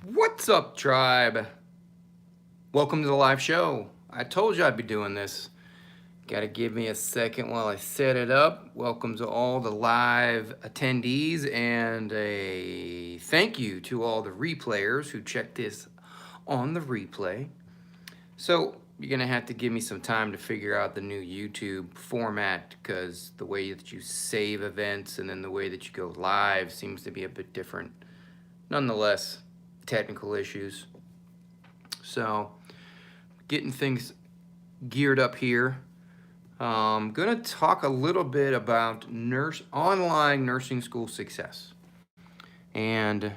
What's up, tribe? Welcome to the live show. I told you I'd be doing this. Gotta give me a second while I set it up. Welcome to all the live attendees and a thank you to all the replayers who checked this on the replay. So, you're gonna have to give me some time to figure out the new YouTube format because the way that you save events and then the way that you go live seems to be a bit different. Nonetheless, technical issues. So, getting things geared up here. I'm gonna talk a little bit about online nursing school success and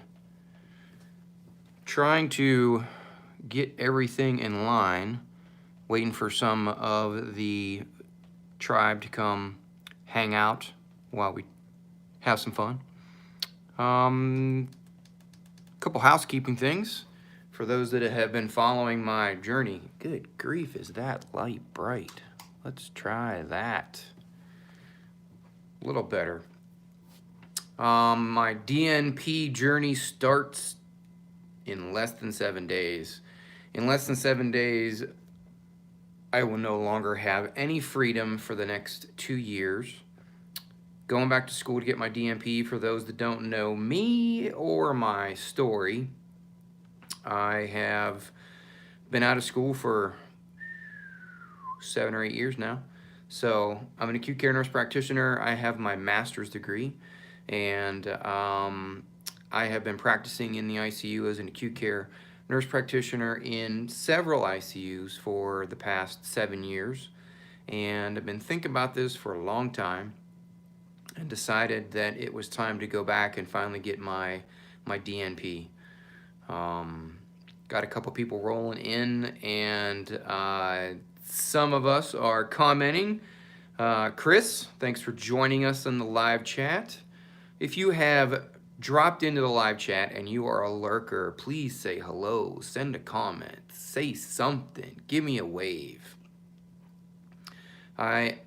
trying to get everything in line, waiting for some of the tribe to come hang out while we have some fun. Couple housekeeping things for those that have been following my journey. Good grief, is that light bright? Let's try that. A little better. My DNP journey starts in less than 7 days. In less than 7 days, I will no longer have any freedom for the next 2 years. Going back to school to get my DNP, for those that don't know me or my story, I have been out of school for 7 or 8 years now. So I'm an acute care nurse practitioner. I have my master's degree, and I have been practicing in the ICU as an acute care nurse practitioner in several ICUs for the past 7 years. And I've been thinking about this for a long time and decided that it was time to go back and finally get my DNP. Got a couple people rolling in, and some of us are commenting. Chris, thanks for joining us in the live chat. If you have dropped into the live chat and you are a lurker, please say hello, send a comment, say something, give me a wave. I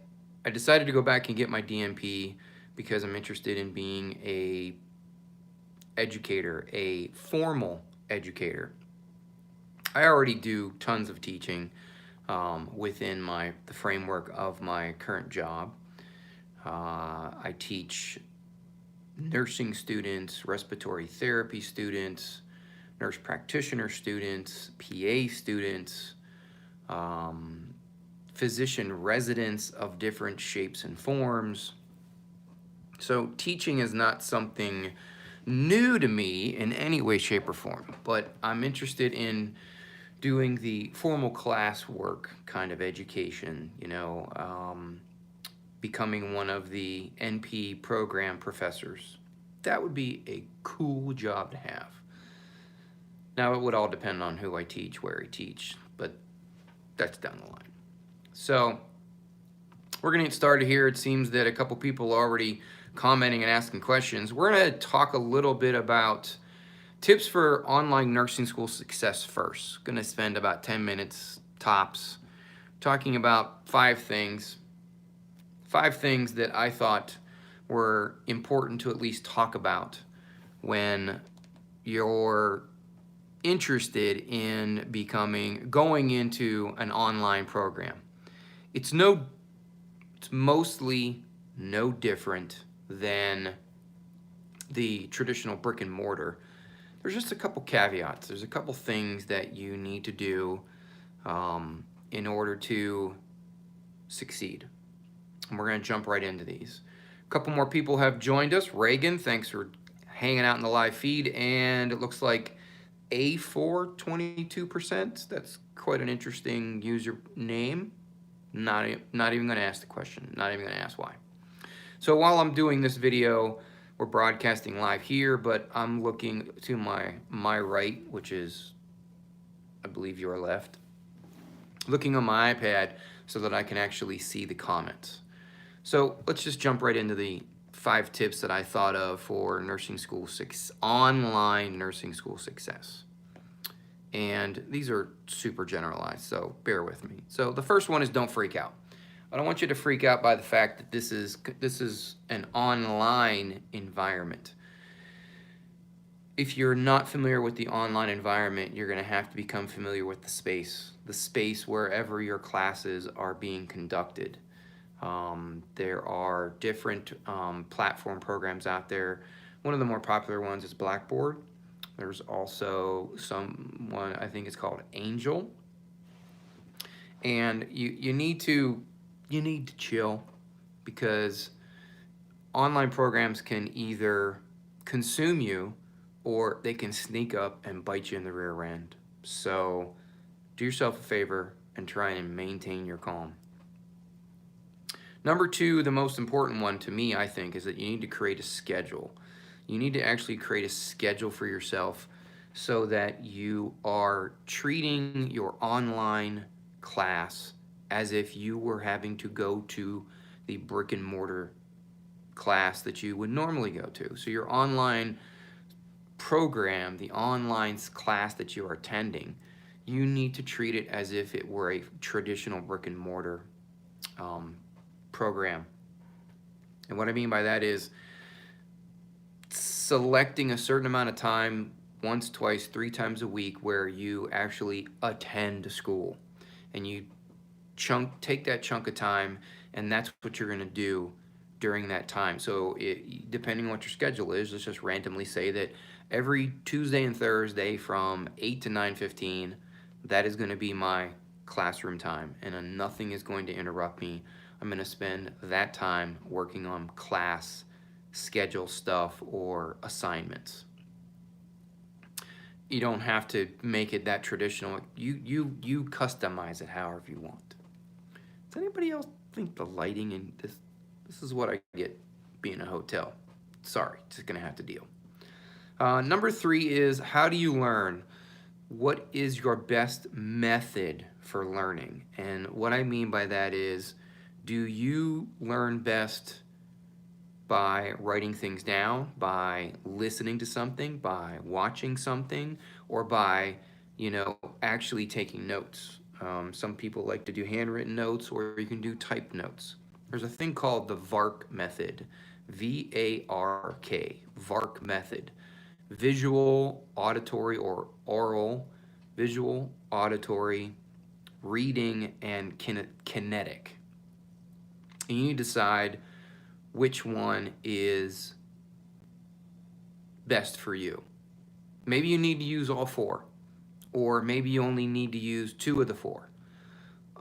decided to go back and get my DNP because I'm interested in being a educator, a formal educator. I already do tons of teaching within the framework of my current job. I teach nursing students, respiratory therapy students, nurse practitioner students, PA students, physician residents of different shapes and forms. So teaching is not something new to me in any way, shape, or form, but I'm interested in doing the formal classwork kind of education, becoming one of the NP program professors. That would be a cool job to have. Now, it would all depend on who I teach, where I teach, but that's down the line. So we're going to get started here. It seems that a couple people are already commenting and asking questions. We're going to talk a little bit about tips for online nursing school success first. Going to spend about 10 minutes tops talking about 5 things. 5 things that I thought were important to at least talk about when you're interested in going into an online program. It's mostly no different than the traditional brick and mortar. There's just a couple caveats. There's a couple things that you need to do in order to succeed. And we're going to jump right into these. A couple more people have joined us. Reagan, thanks for hanging out in the live feed. And it looks like A4, 22%. That's quite an interesting username. Not even going to ask the question. Not even going to ask why. So while I'm doing this video, we're broadcasting live here, but I'm looking to my right, which is, I believe, your left, looking on my iPad so that I can actually see the comments. So let's just jump right into the 5 tips that I thought of for online nursing school success. And these are super generalized, so bear with me. So the first one is don't freak out. I don't want you to freak out by the fact that this is an online environment. if you're not familiar with the online environment, you're going to have to become familiar with the space wherever your classes are being conducted. There are different platform programs out there. One of the more popular ones is Blackboard. There's also one, I think it's called Angel. And you need to chill, because online programs can either consume you or they can sneak up and bite you in the rear end. So do yourself a favor and try and maintain your calm. Number two, the most important one to me, I think, is that you need to create a schedule. You need to actually create a schedule for yourself so that you are treating your online class as if you were having to go to the brick and mortar class that you would normally go to. So your online program, the online class that you are attending, you need to treat it as if it were a traditional brick and mortar program. And what I mean by that is selecting a certain amount of time, once, twice, 3 times a week, where you actually attend school, and you take that chunk of time, and that's what you're going to do during that time. So depending on what your schedule is, let's just randomly say that every Tuesday and Thursday from 8 to 9:15, that is going to be my classroom time, and nothing is going to interrupt me. I'm going to spend that time working on class schedule stuff or assignments. You don't have to make it that traditional. You customize it however you want. Does anybody else think the lighting in this is what I get being a hotel? Sorry, just gonna have to deal. Number 3 is, how do you learn? What is your best method for learning? And what I mean by that is, do you learn best by writing things down, by listening to something, by watching something, or by, actually taking notes? Some people like to do handwritten notes, or you can do typed notes. There's a thing called the VARK method, V-A-R-K, VARK method. Visual, auditory, or oral, visual, auditory, reading, and kinetic. And you need to decide which one is best for you. Maybe you need to use all 4, or maybe you only need to use 2 of the 4.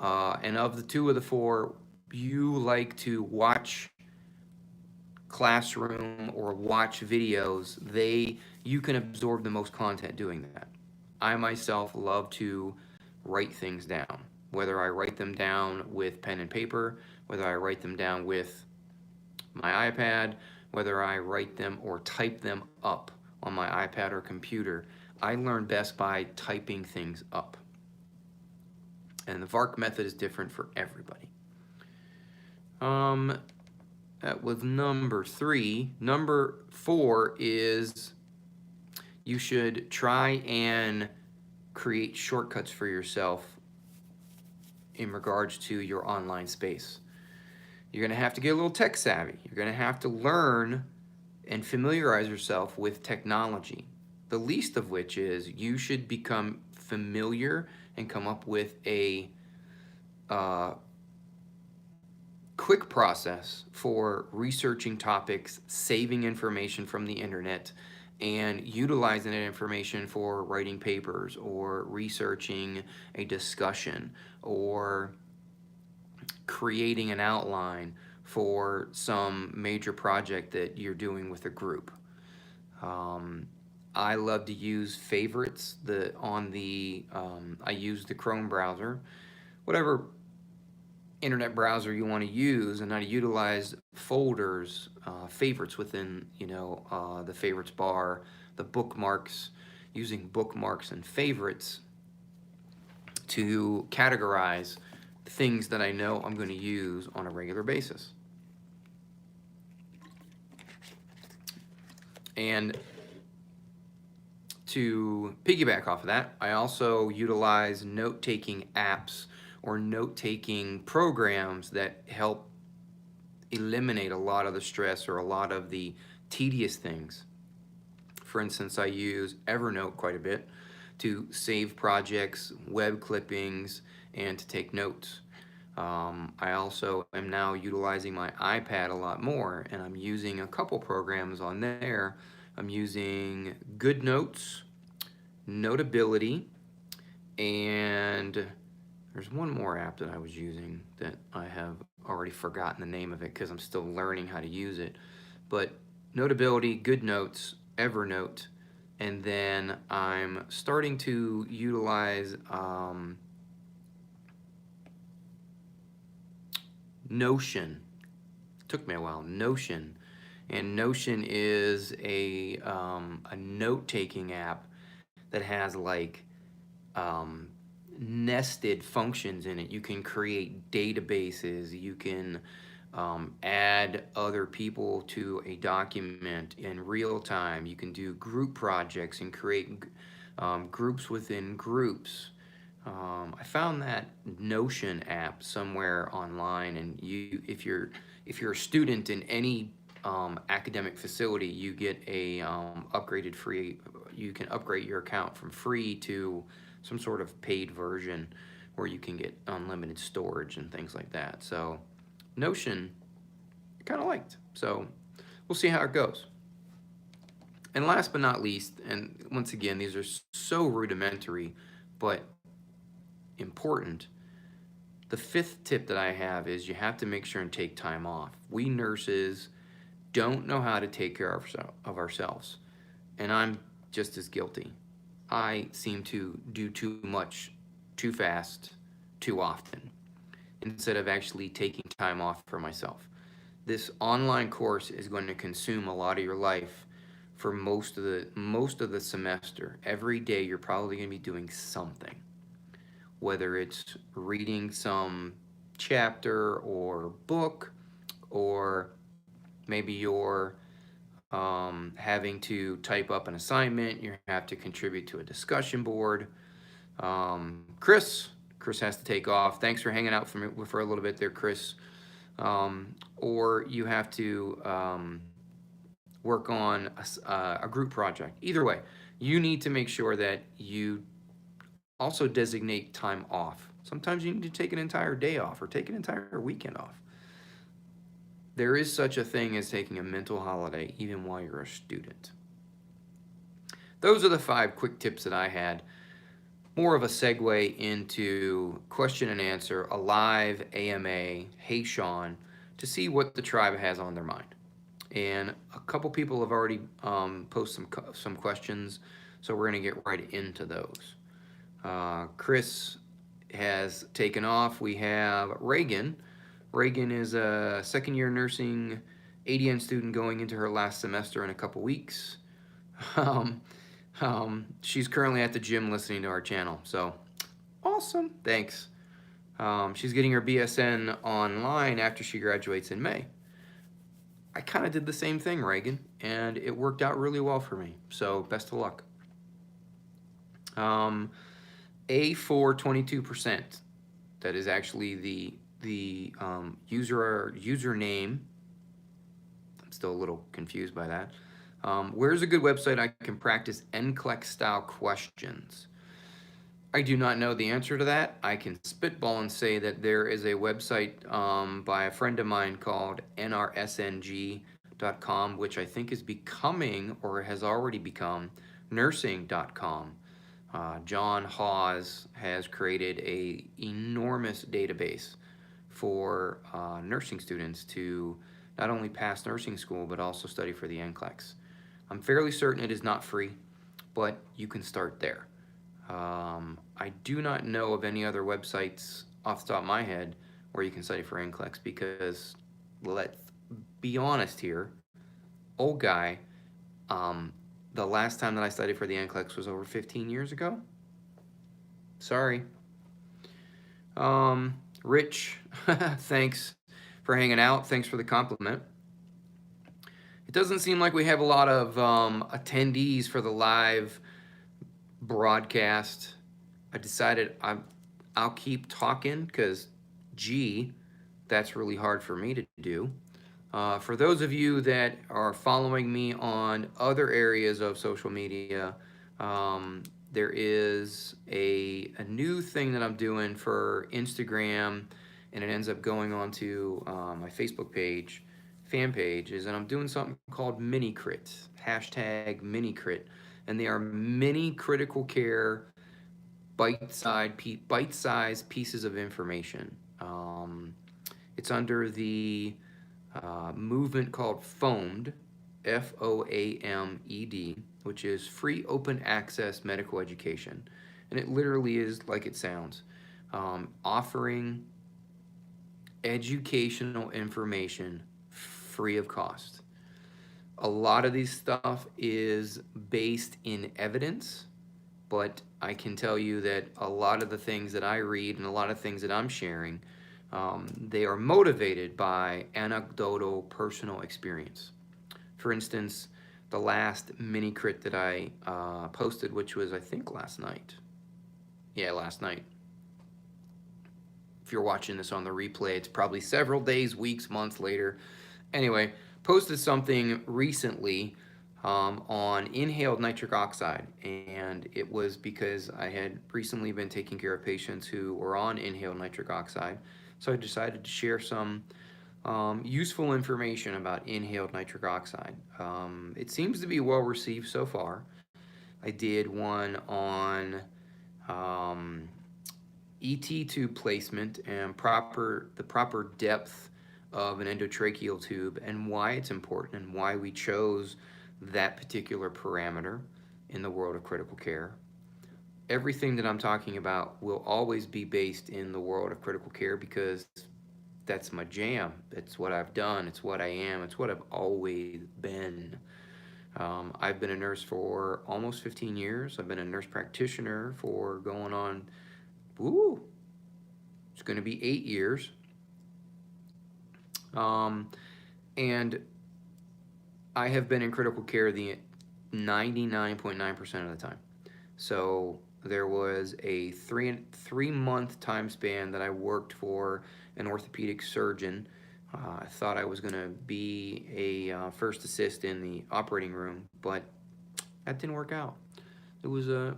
And of the 2 of the 4, you like to watch classroom or watch videos, you can absorb the most content doing that. I myself love to write things down, whether I write them down with pen and paper, whether I write them down with my iPad, whether I write them or type them up on my iPad or computer. I learn best by typing things up. And the VARK method is different for everybody. That was number 3. Number 4 is, you should try and create shortcuts for yourself in regards to your online space. You're going to have to get a little tech savvy. You're going to have to learn and familiarize yourself with technology. The least of which is, you should become familiar and come up with a quick process for researching topics, saving information from the internet, and utilizing that information for writing papers or researching a discussion or creating an outline for some major project that you're doing with a group. I love to use favorites I use the Chrome browser. Whatever internet browser you want to use, and I utilize folders, favorites within, the favorites bar, the bookmarks, using bookmarks and favorites to categorize things that I know I'm going to use on a regular basis. And to piggyback off of that, I also utilize note-taking apps or note-taking programs that help eliminate a lot of the stress or a lot of the tedious things For instance, I use Evernote quite a bit to save projects, web clippings, and to take notes. I also am now utilizing my iPad a lot more, and I'm using a couple programs on there. I'm using GoodNotes, Notability, and there's one more app that I was using that I have already forgotten the name of it because I'm still learning how to use it. But Notability, GoodNotes, Evernote, and then I'm starting to utilize Notion. Took me a while. Notion, and Notion is a note-taking app that has like nested functions in it. You can create databases. You can add other people to a document in real time. You can do group projects and create groups within groups. I found that Notion app somewhere online, and if you're a student in any academic facility, you get a upgraded free. You can upgrade your account from free to some sort of paid version where you can get unlimited storage and things like that. So Notion, I kind of liked. So we'll see how it goes. And last but not least, and once again, these are so rudimentary, but important. The fifth tip that I have is you have to make sure and take time off. We nurses don't know how to take care of ourselves, and I'm just as guilty. I seem to do too much, too fast, too often, instead of actually taking time off for myself. This online course is going to consume a lot of your life for most of the semester. Every day you're probably going to be doing something, whether it's reading some chapter or book, or maybe you're having to type up an assignment, you have to contribute to a discussion board. Chris has to take off. Thanks for hanging out for a little bit there, Chris. Or you have to work on a group project. Either way, you need to make sure that you also designate time off. Sometimes you need to take an entire day off or take an entire weekend off. There is such a thing as taking a mental holiday even while you're a student. Those are the 5 quick tips that I had. More of a segue into question and answer, a live AMA, Hey Sean, to see what the tribe has on their mind. And a couple people have already posted some questions, so we're going to get right into those. Chris has taken off. We have Reagan. Reagan is a second-year nursing ADN student going into her last semester in a couple weeks. She's currently at the gym listening to our channel, so awesome. Thanks. She's getting her BSN online after she graduates in May. I kind of did the same thing, Reagan, and it worked out really well for me, so best of luck. A for 22%. That is actually the username. I'm still a little confused by that. Where's a good website I can practice NCLEX style questions? I do not know the answer to that. I can spitball and say that there is a website by a friend of mine called nrsng.com, which I think is becoming, or has already become, nursing.com. John Hawes has created an enormous database for nursing students to not only pass nursing school, but also study for the NCLEX. I'm fairly certain it is not free, but you can start there. I do not know of any other websites off the top of my head where you can study for NCLEX, because let's be honest here, old guy, the last time that I studied for the NCLEX was over 15 years ago. Sorry. Rich, thanks for hanging out. Thanks for the compliment. It doesn't seem like we have a lot of attendees for the live broadcast. I decided I'll keep talking because, gee, that's really hard for me to do. For those of you that are following me on other areas of social media, there is a new thing that I'm doing for Instagram, and it ends up going onto my Facebook page, fan page, is that I'm doing something called mini crits, hashtag mini crit, and they are mini critical care bite-sized pieces of information. It's under the movement called FOAMED, FOAMED, which is free open access medical education. And it literally is like it sounds, offering educational information free of cost. A lot of these stuff is based in evidence, but I can tell you that a lot of the things that I read and a lot of things that I'm sharing, they are motivated by anecdotal personal experience. For instance, the last mini crit that I posted, which was I think last night. Yeah, last night. If you're watching this on the replay, it's probably several days, weeks, months later. Anyway, posted something recently on inhaled nitric oxide, and it was because I had recently been taking care of patients who were on inhaled nitric oxide. So I decided to share some useful information about inhaled nitric oxide. It seems to be well received so far. I did one on ET tube placement and the proper depth of an endotracheal tube and why it's important and why we chose that particular parameter in the world of critical care. Everything that I'm talking about will always be based in the world of critical care because that's my jam. It's what I've done. It's what I am. It's what I've always been. I've been a nurse for almost 15 years. I've been a nurse practitioner for going on, it's going to be 8 years. And I have been in critical care the 99.9% of the time. So there was a three-month time span that I worked for an orthopedic surgeon. I thought I was going to be a first assist in the operating room, but that didn't work out. It was a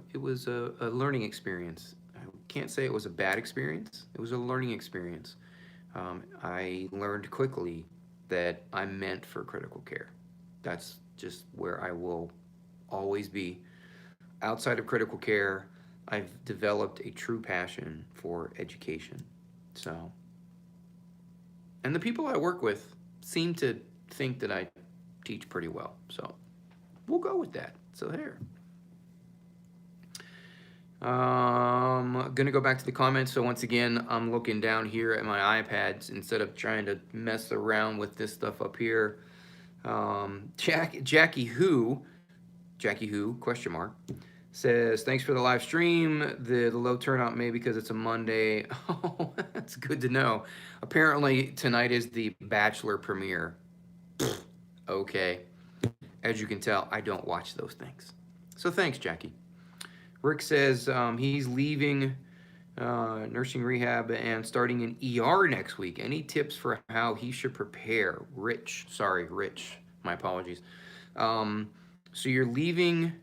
learning experience. I can't say it was a bad experience. It was a learning experience. I learned quickly that I'm meant for critical care. That's just where I will always be. Outside of critical care, I've developed a true passion for education. So, and the people I work with seem to think that I teach pretty well. So we'll go with that. So there. Gonna go back to the comments. So once again, I'm looking down here at my iPads instead of trying to mess around with this stuff up here. Jackie Who, question mark, says, thanks for the live stream. The low turnout may because it's a Monday. Oh, that's good to know. Apparently tonight is the Bachelor premiere. Okay. As you can tell, I don't watch those things. So thanks, Jackie. Rick says he's leaving nursing rehab and starting an ER next week. Any tips for how he should prepare? Rich, my apologies. So you're leaving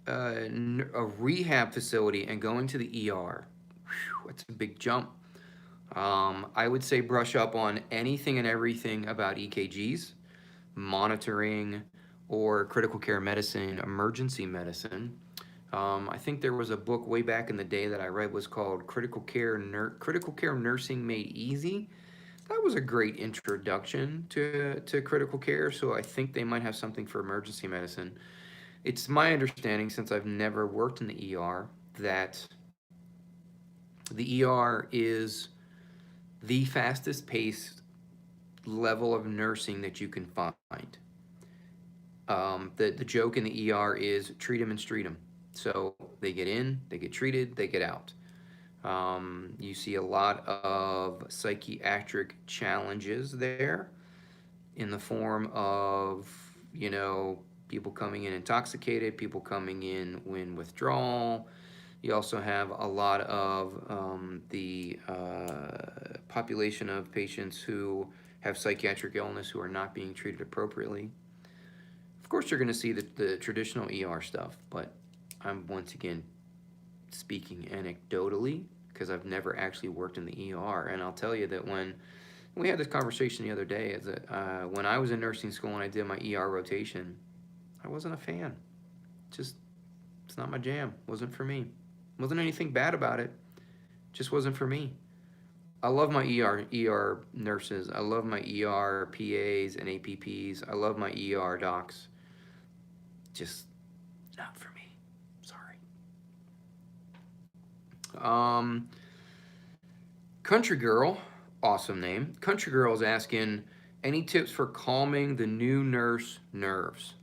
a rehab facility and going to the ER. Whew, that's a big jump. I would say brush up on anything and everything about EKGs, monitoring, or critical care medicine, emergency medicine. I think there was a book way back in the day that I read was called Critical Care Nursing Made Easy. That was a great introduction to critical care, so I think they might have something for emergency medicine. It's my understanding, since I've never worked in the ER, that the ER is the fastest paced level of nursing that you can find. The joke in the ER is treat them and street them. So they get in, they get treated, they get out. You see a lot of psychiatric challenges there in the form of, people coming in intoxicated, people coming in withdrawal. You also have a lot of the population of patients who have psychiatric illness who are not being treated appropriately. Of course, you're going to see the traditional ER stuff, but I'm once again speaking anecdotally because I've never actually worked in the ER. And I'll tell you that when we had this conversation the other day, is that when I was in nursing school and I did my ER rotation, I wasn't a fan. Just, it's not my jam. Wasn't for me. Wasn't anything bad about it. Just wasn't for me. I love my ER nurses. I love my ER PAs and APPs. I love my ER docs. Just not for me. Sorry. Country Girl, awesome name. Country Girl is asking, any tips for calming the new nurse nerves?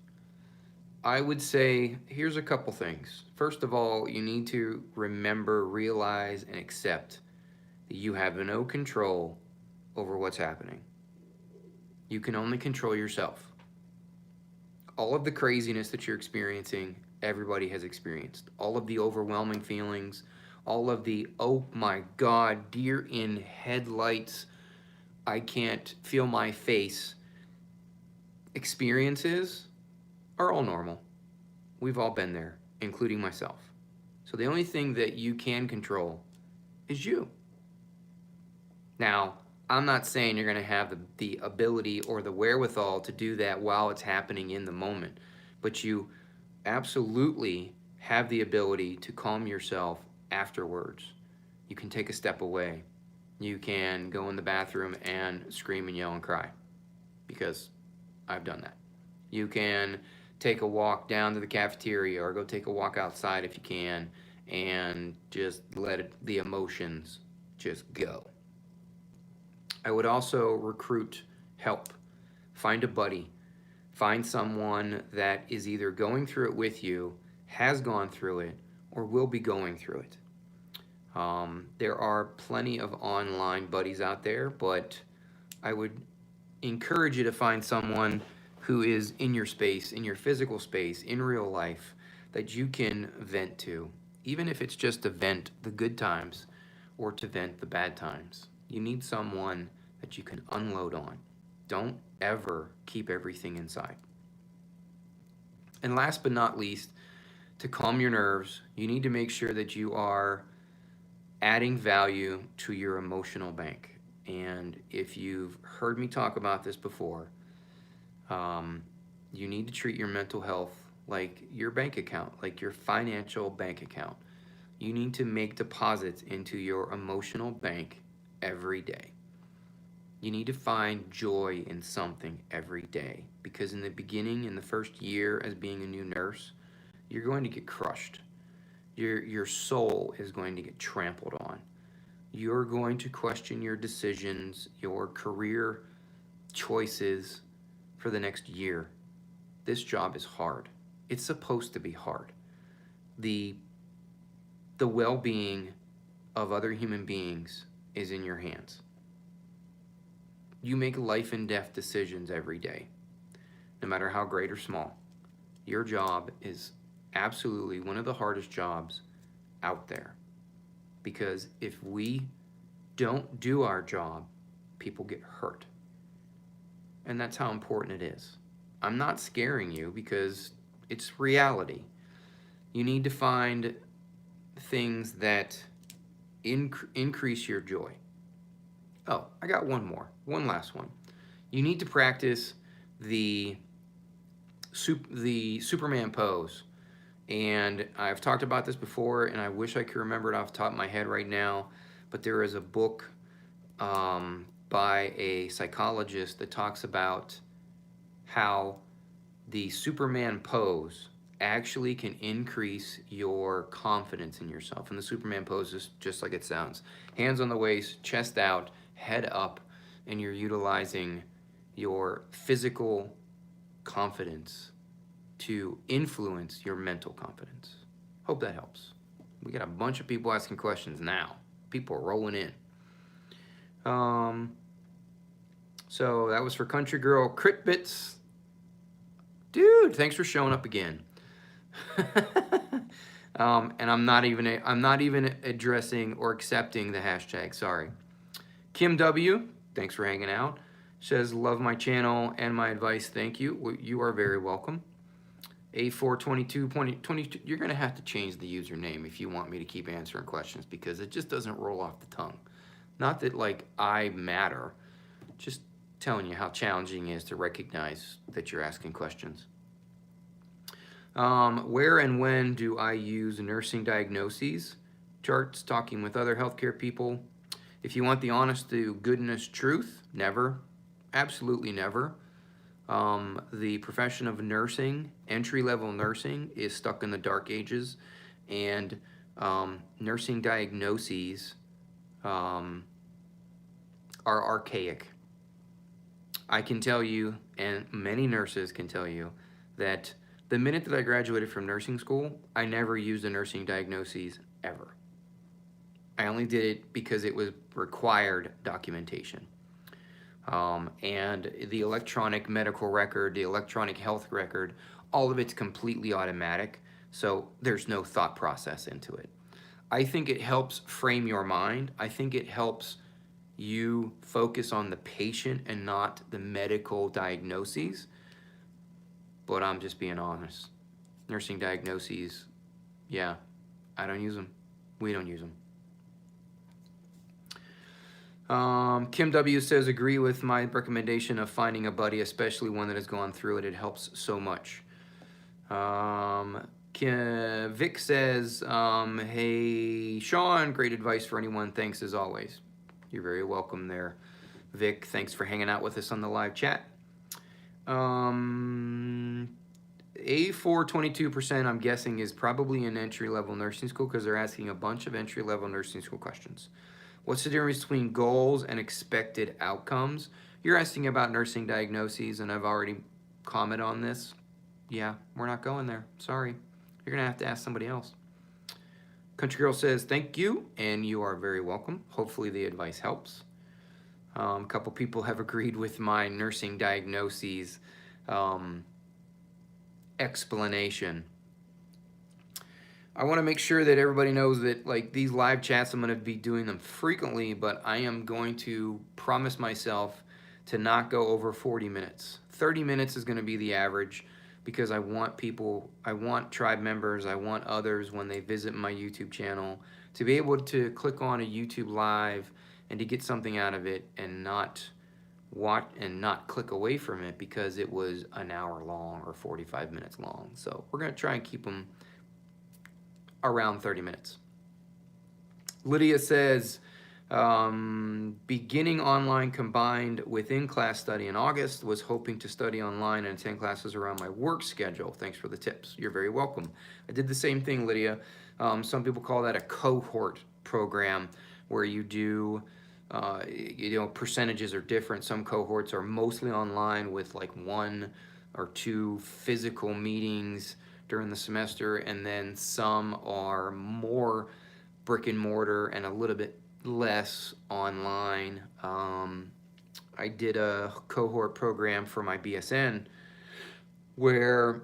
I would say, here's a couple things. First of all, you need to remember, realize, and accept that you have no control over what's happening. You can only control yourself. All of the craziness that you're experiencing, everybody has experienced. All of the overwhelming feelings, all of the, oh my God, deer in headlights, I can't feel my face experiences are all normal. We've all been there, including myself. So the only thing that you can control is you. Now, I'm not saying you're going to have the ability or the wherewithal to do that while it's happening in the moment, but you absolutely have the ability to calm yourself afterwards. You can take a step away. You can go in the bathroom and scream and yell and cry, because I've done that. You can take a walk down to the cafeteria or go take a walk outside if you can and just let the emotions just go. I would also recruit help. Find a buddy. Find someone that is either going through it with you, has gone through it, or will be going through it. There are plenty of online buddies out there, but I would encourage you to find someone who is in your space, in your physical space, in real life, that you can vent to, even if it's just to vent the good times or to vent the bad times. You need someone that you can unload on. Don't ever keep everything inside. And last but not least, to calm your nerves, you need to make sure that you are adding value to your emotional bank. And if you've heard me talk about this before, you need to treat your mental health like your bank account, like your financial bank account. You need to make deposits into your emotional bank every day. You need to find joy in something every day, because in the beginning, in the first year as being a new nurse, you're going to get crushed. Your soul is going to get trampled on. You're going to question your decisions, your career choices for the next year. This job is hard. It's supposed to be hard. The well-being of other human beings is in your hands. You make life and death decisions every day, no matter how great or small. Your job is absolutely one of the hardest jobs out there, because if we don't do our job, people get hurt. And that's how important it is. I'm not scaring you, because it's reality. You need to find things that increase your joy. Oh, I got one last one. You need to practice the Superman pose. And I've talked about this before, and I wish I could remember it off the top of my head right now, but there is a book by a psychologist that talks about how the Superman pose actually can increase your confidence in yourself. And the Superman pose is just like it sounds. Hands on the waist, chest out, head up, and you're utilizing your physical confidence to influence your mental confidence. Hope that helps. We got a bunch of people asking questions now. People are rolling in. So that was for Country Girl. Crit Bits. Dude, thanks for showing up again. And I'm not even addressing or accepting the hashtag. Sorry. Kim W, thanks for hanging out. Says, love my channel and my advice. Thank you. Well, you are very welcome. A422.22, you're going to have to change the username if you want me to keep answering questions, because it just doesn't roll off the tongue. Not that like I matter, just telling you how challenging it is to recognize that you're asking questions. Where and when do I use nursing diagnoses, charts, talking with other healthcare people? If you want the honest to goodness truth, never. Absolutely never. The profession of nursing, entry-level nursing, is stuck in the dark ages, and nursing diagnoses are archaic. I can tell you, and many nurses can tell you, that the minute that I graduated from nursing school, I never used a nursing diagnoses ever. I only did it because it was required documentation. And the electronic medical record, the electronic health record, all of it's completely automatic, so there's no thought process into it. I think it helps frame your mind. I think it helps you focus on the patient and not the medical diagnoses. But I'm just being honest. Nursing diagnoses, yeah, I don't use them. We don't use them. Kim W says, agree with my recommendation of finding a buddy, especially one that has gone through it. It helps so much. Vic says, hey, Sean, great advice for anyone. Thanks as always. You're very welcome there, Vic. Thanks for hanging out with us on the live chat. A422%, I'm guessing, is probably an entry-level nursing school, because they're asking a bunch of entry-level nursing school questions. What's the difference between goals and expected outcomes? You're asking about nursing diagnoses, and I've already commented on this. Yeah, we're not going there. Sorry. You're going to have to ask somebody else. Country Girl says, thank you, and you are very welcome. Hopefully the advice helps. A couple people have agreed with my nursing diagnoses explanation. I want to make sure that everybody knows that, like, these live chats, I'm going to be doing them frequently, but I am going to promise myself to not go over 40 minutes. 30 minutes is going to be the average, because I want people, I want tribe members, I want others when they visit my YouTube channel to be able to click on a YouTube live and to get something out of it, and not watch and not click away from it because it was an hour long or 45 minutes long. So we're going to try and keep them around 30 minutes. Lydia says, beginning online combined with in-class study in August, was hoping to study online and attend classes around my work schedule. Thanks for the tips. You're very welcome. I did the same thing, Lydia. Some people call that a cohort program, where you do, percentages are different. Some cohorts are mostly online with like 1 or 2 physical meetings during the semester, and then some are more brick and mortar and a little bit less online. I did a cohort program for my BSN where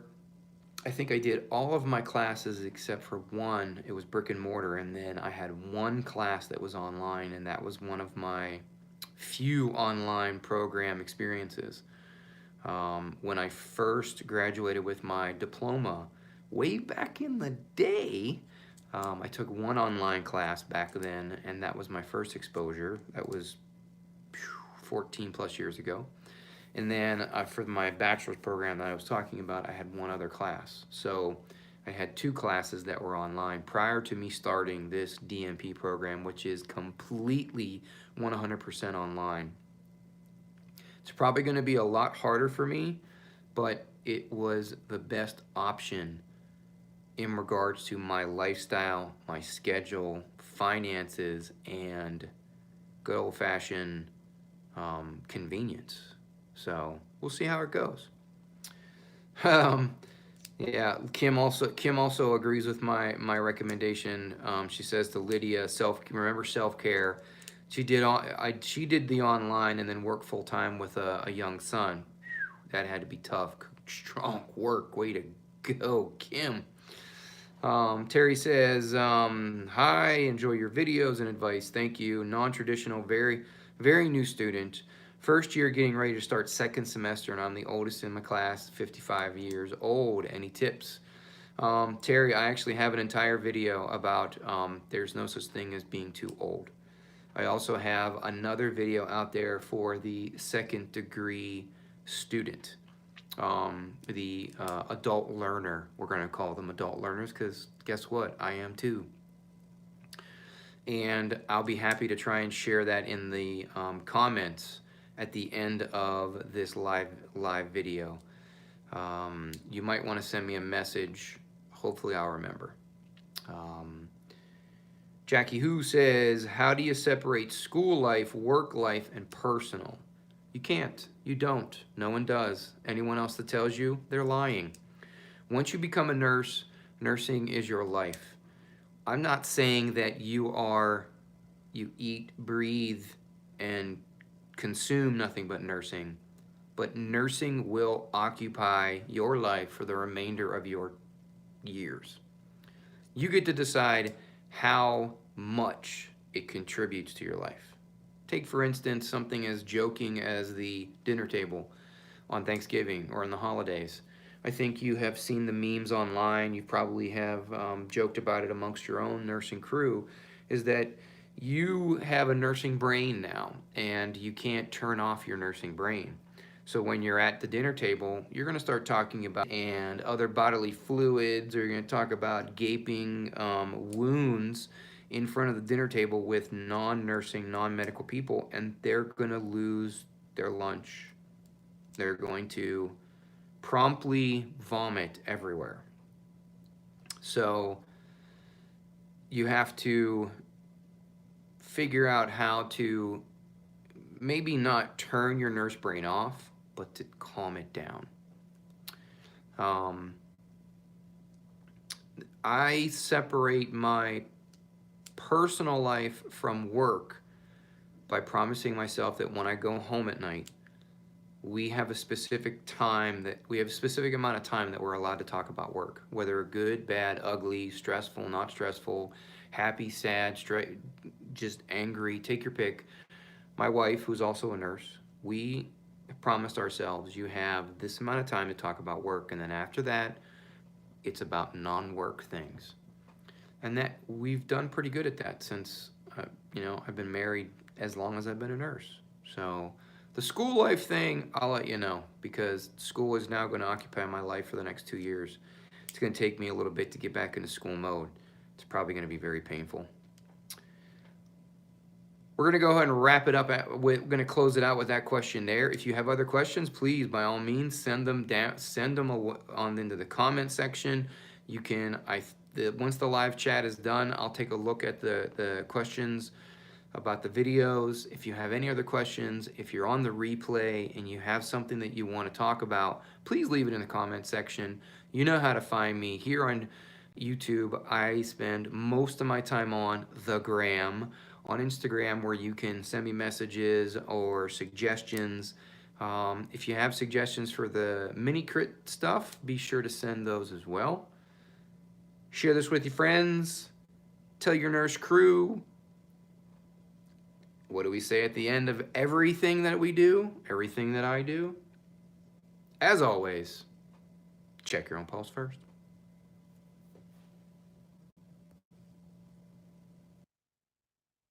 I think I did all of my classes except for one. It was brick and mortar, and then I had one class that was online, and that was one of my few online program experiences. When I first graduated with my diploma, way back in the day, I took one online class back then, and that was my first exposure. That was 14 plus years ago. And then for my bachelor's program that I was talking about, I had one other class. So I had 2 classes that were online prior to me starting this DNP program, which is completely 100% online. It's probably going to be a lot harder for me, but it was the best option in regards to my lifestyle, my schedule, finances, and good old-fashioned convenience. So we'll see how it goes. Yeah, Kim also agrees with my recommendation. She says to Lydia, remember self-care. She did the online and then worked full time with a young son. That had to be tough. Strong work. Way to go, Kim. Terry says, hi, enjoy your videos and advice. Thank you. Non-traditional, very, very new student. First year getting ready to start second semester, and I'm the oldest in my class, 55 years old. Any tips? Terry, I actually have an entire video about there's no such thing as being too old. I also have another video out there for the second degree student, the adult learner. We're going to call them adult learners because guess what? I am too. And I'll be happy to try and share that in the comments at the end of this live video. You might want to send me a message. Hopefully I'll remember. Jackie Who says, how do you separate school life, work life, and personal? You can't. You don't. No one does. Anyone else that tells you, they're lying. Once you become a nurse, nursing is your life. I'm not saying that you eat, breathe, and consume nothing but nursing, but nursing will occupy your life for the remainder of your years. You get to decide how much it contributes to your life. Take, for instance, something as joking as the dinner table on Thanksgiving or in the holidays. I think you have seen the memes online. You probably have joked about it amongst your own nursing crew, is that you have a nursing brain now, and you can't turn off your nursing brain. So when you're at the dinner table, you're going to start talking about and other bodily fluids, or you're going to talk about gaping wounds in front of the dinner table with non-nursing, non-medical people, and they're going to lose their lunch. They're going to promptly vomit everywhere. So you have to figure out how to maybe not turn your nurse brain off, but to calm it down. I separate my personal life from work by promising myself that when I go home at night, we have a specific amount of time that we're allowed to talk about work, whether good, bad, ugly, stressful, not stressful, happy, sad, just angry, take your pick. My wife, who's also a nurse, we promised ourselves, you have this amount of time to talk about work, and then after that, it's about non-work things. And that we've done pretty good at that since, I've been married as long as I've been a nurse. So the school life thing, I'll let you know, because school is now going to occupy my life for the next 2 years. It's going to take me a little bit to get back into school mode. It's probably going to be very painful. We're going to go ahead and wrap it up. We're going to close it out with that question there. If you have other questions, please, by all means, send them on into the comment section. You can, once the live chat is done, I'll take a look at the questions about the videos. If you have any other questions, if you're on the replay and you have something that you want to talk about, please leave it in the comment section. You know how to find me here on YouTube. I spend most of my time on the gram, on Instagram, where you can send me messages or suggestions. If you have suggestions for the mini crit stuff, be sure to send those as well. Share this with your friends. Tell your nurse crew. What do we say at the end of everything that we do? Everything that I do? As always, check your own pulse first.